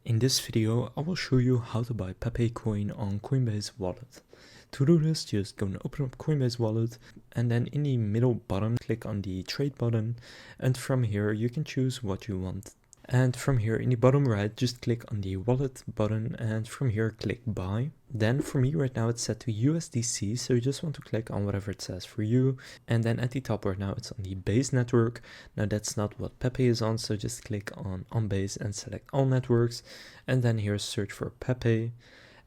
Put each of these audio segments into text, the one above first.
In this video, I will show you how to buy Pepe Coin on Coinbase Wallet. To do this, just go and open up Coinbase Wallet, and then in the middle bottom, click on the trade button, and from here you can choose what you want. And from here in the bottom right, just click on the wallet button, and from here click buy. Then for me right now it's set to USDC, so you just want to click on whatever it says for you. And then at the top right now it's on the Base network. Now that's not what Pepe is on, so just click on Base and select all networks. And then here search for Pepe,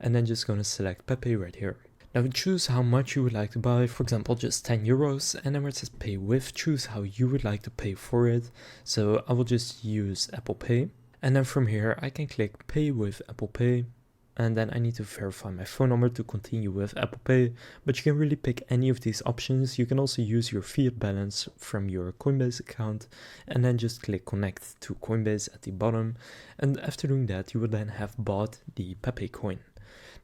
and then just gonna select Pepe right here. Now choose how much you would like to buy, for example just 10 euros, and then where it says pay with, choose how you would like to pay for it. So I will just use Apple Pay, and then from here I can click pay with Apple Pay, and then I need to verify my phone number to continue with Apple Pay, but you can really pick any of these options. You can also use your fiat balance from your Coinbase account, and then just click connect to Coinbase at the bottom, and after doing that you will then have bought the Pepe coin.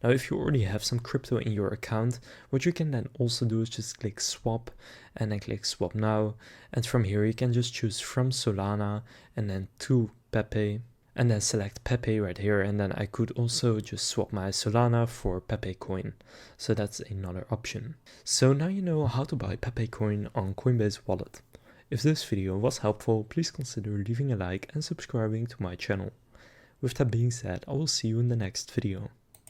Now if you already have some crypto in your account, what you can then also do is just click swap and then click swap now, and from here you can just choose from Solana and then to Pepe, and then select Pepe right here, and then I could also just swap my Solana for Pepe coin, so that's another option. So now you know how to buy Pepe coin on Coinbase Wallet. If this video was helpful, please consider leaving a like and subscribing to my channel. With that being said, I will see you in the next video.